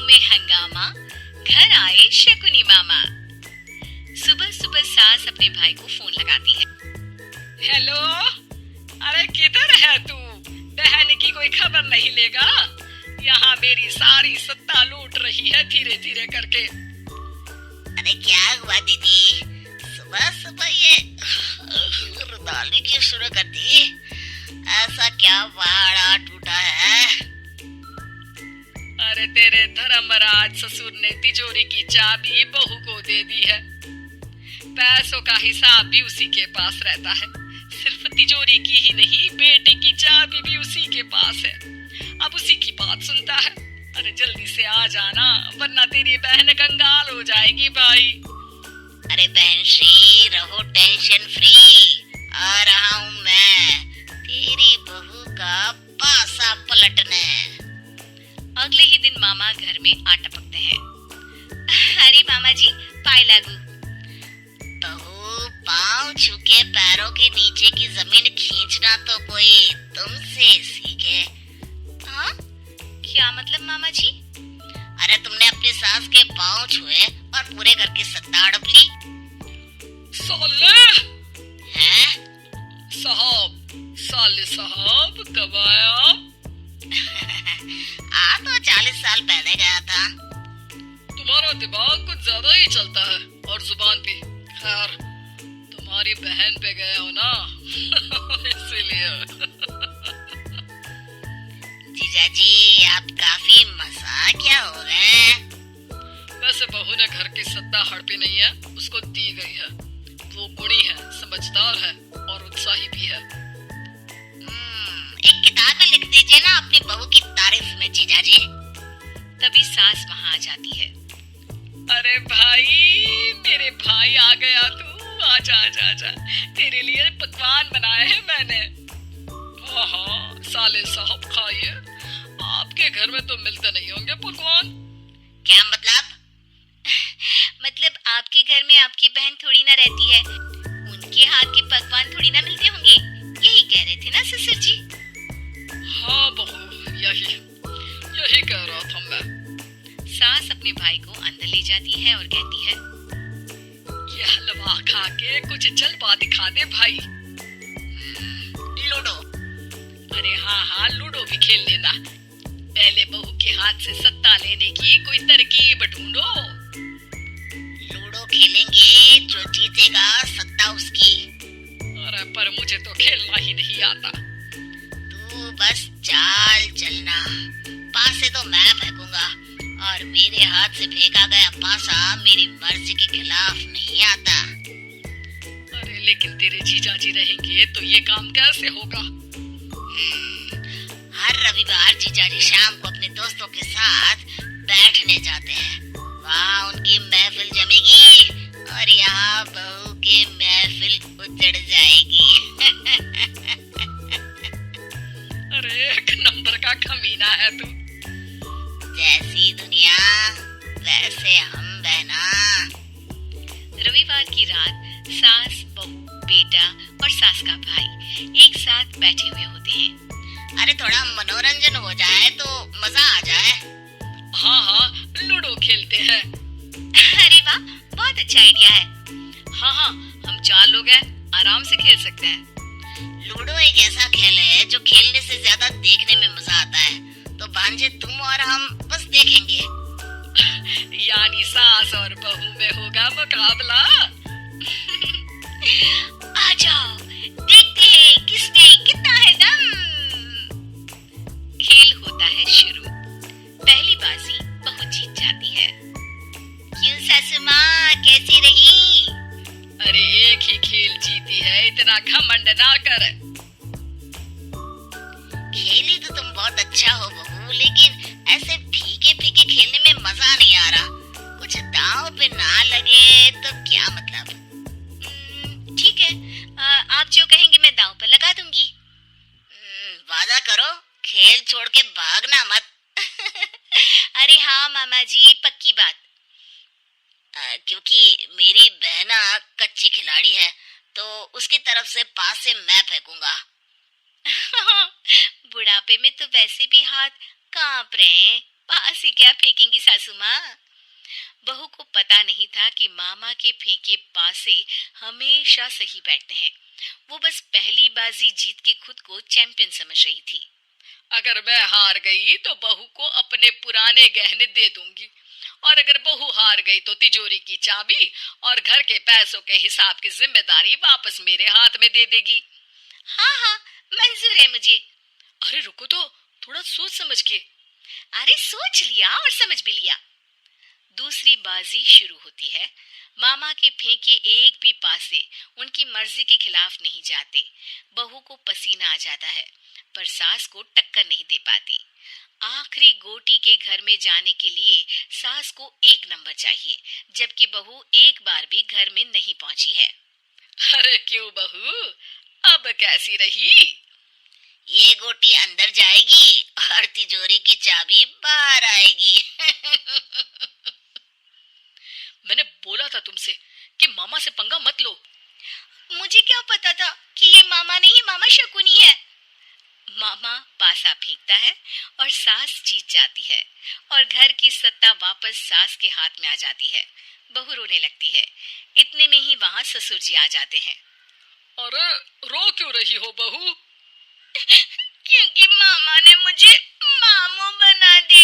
में हंगामा, घर आए शकुनी मामा। सुबह सुबह सास अपने भाई को फोन लगाती है। हेलो, अरे किधर है तू? बहन की कोई खबर नहीं लेगा? यहाँ मेरी सारी सत्ता लूट रही है धीरे धीरे करके। अरे क्या हुआ दीदी, सुबह सुबह ये रुदाली क्यों शुरू कर दी? ऐसा क्या पहाड़ टूटा है? अरे तेरे धर्मराज ससुर ने तिजोरी की चाबी बहू को दे दी है। पैसों का हिसाब भी उसी के पास रहता है। सिर्फ तिजोरी की ही नहीं, बेटे की चाबी भी उसी के पास है। अब उसी की बात सुनता है। अरे जल्दी से आ जाना, वरना तेरी बहन कंगाल हो जाएगी भाई। अरे बहन श्री, रहो टेंशन फ्री। आ रहा हूँ मैं, तेरी बहू का पासा पलटने। अगले ही दिन मामा घर में आ टपकते हैं। अरे मामा जी, पाए लागू। बहू, पाँव छूके पैरों के नीचे की जमीन खींचना तो कोई तुमसे सीखे। हाँ, क्या मतलब मामा जी? अरे तुमने अपनी सास के पाँव छुए और पूरे घर की सत्ता हड़प ली। साले हैं? साले साहब कब आए आप? आ तो 40 साल पहले गया था। तुम्हारा दिमाग कुछ ज्यादा ही चलता है और जुबान पे। खैर, तुम्हारी बहन पे गए हो ना इसीलिए। जीजा जी, आप काफी मजाकिया हो गए। वैसे बहू ने घर की सत्ता हड़पी नहीं है, उसको दी गई है। वो गुणी है, समझदार है और उत्साही भी है। एक किताब में लिख दीजिए ना अपनी बहू की तारीफ में जीजा जी। तभी सास वहाँ आ जाती है। अरे भाई, मेरे भाई आ गया तू। आजा आजा आजा, तेरे लिए पकवान बनाए हैं मैंने। हाँ हाँ साले साहब, खाइए। आपके घर में तो मिलते नहीं होंगे पकवान। क्या मतलब? मतलब आपके घर में आपकी बहन थोड़ी ना रहती है, उनके हाथ के पकवान थोड़ी ना मिलते होंगे, यही कह रहे थे ना ससुर जी? हाँ बहू, यही कह रहा था मैं। सास अपने भाई को अंदर ले जाती है और कहती है, ये हलवा खा के कुछ जलवा दिखा दे भाई। लूडो? अरे हाँ, लूडो भी खेल लेना। पहले बहू के हाथ से सत्ता लेने की कोई तरकीब ढूंढो। लूडो खेलेंगे, जो जीतेगा सत्ता उसकी। अरे पर मुझे तो खेलना ही नहीं आता। तू बस चाल चलना, पासे तो मैं फेंकूंगा और मेरे हाथ से फेंका गया पासा मेरी मर्जी के खिलाफ नहीं आता। अरे लेकिन तेरे जीजा जी रहेंगे तो ये काम कैसे होगा? हर रविवार जीजा जी शाम को अपने दोस्तों के साथ बैठने जाते हैं। वहाँ उनकी महफिल जमेगी और यहाँ बहू की महफिल उजड़ जाएगी। अरे एक नंबर का कमीना है तू। जैसी दुनिया वैसे हम बहना। रविवार की रात सास, बहू, बेटा और सास का भाई एक साथ बैठे हुए होते हैं। अरे थोड़ा मनोरंजन हो जाए तो मजा आ जाए। हाँ, लूडो खेलते हैं। अरे वाह, बहुत अच्छा आइडिया है। हाँ, हम 4 लोग हैं, आराम से खेल सकते हैं। लूडो एक ऐसा खेल है जो खेलने से ज्यादा देखने में मजा आता है। तो भांजे तुम और हम बस देखेंगे। यानी सास और बहू में होगा मुकाबला। आ जाओ, देखते हैं किसमें कितना है दम। खेल होता है शुरू। पहली बाजी बहू जीत जाती है। क्यों सासू माँ, कैसी रही? अरे एक ही खेल जीती है, इतना घमंड ना कर। खेली तो तुम बहुत अच्छा हो बहू, लेकिन ऐसे फीके फीके खेलने में मजा नहीं आ रहा। कुछ दांव पे ना लगे तो क्या मतलब? ठीक है, आप जो कहेंगे मैं दांव पर लगा दूंगी। वादा करो, खेल छोड़ के भागना मत। अरे हाँ मामा जी, पक्की बात। क्योंकि मेरी बहना कच्ची खिलाड़ी है, तो उसकी तरफ से पास से मैं फेंकूंगा। बुढ़ापे में तो वैसे भी हाथ कांप रहे हैं, पास से क्या फेंकेंगी सासू माँ। बहू को पता नहीं था कि मामा के फेंके पासे हमेशा सही बैठते हैं। वो बस पहली बाजी जीत के खुद को चैंपियन समझ रही थी। अगर मैं हार गई तो बहू को अपने पुराने गहने दे दूंगी, और अगर बहू हार गई तो तिजोरी की चाबी और घर के पैसों के हिसाब की जिम्मेदारी वापस मेरे हाथ में दे देगी। हाँ हाँ, मंजूर है मुझे। अरे रुको तो, थोड़ा सोच समझ के। अरे सोच लिया और समझ भी लिया। दूसरी बाजी शुरू होती है। मामा के फेंके एक भी पासे उनकी मर्जी के खिलाफ नहीं जाते। बहू को पसीना आ जाता है, पर सास को टक्कर नहीं दे पाती। आखिरी गोटी के घर में जाने के लिए सास को 1 नंबर चाहिए, जबकि बहू एक बार भी घर में नहीं पहुंची है। अरे क्यों बहू, अब कैसी रही? ये गोटी अंदर जाएगी और तिजोरी की चाबी बाहर आएगी। मैंने बोला था तुमसे कि मामा से पंगा मत लो। मुझे क्या पता था कि ये मामा नहीं, मामा शकुनी है। मामा पासा फेंकता है और सास जीत जाती है, और घर की सत्ता वापस सास के हाथ में आ जाती है। बहू रोने लगती है। इतने में ही वहाँ ससुर जी आ जाते हैं। अरे रो क्यों रही हो बहू? क्योंकि मामा ने मुझे मामू बना दिया।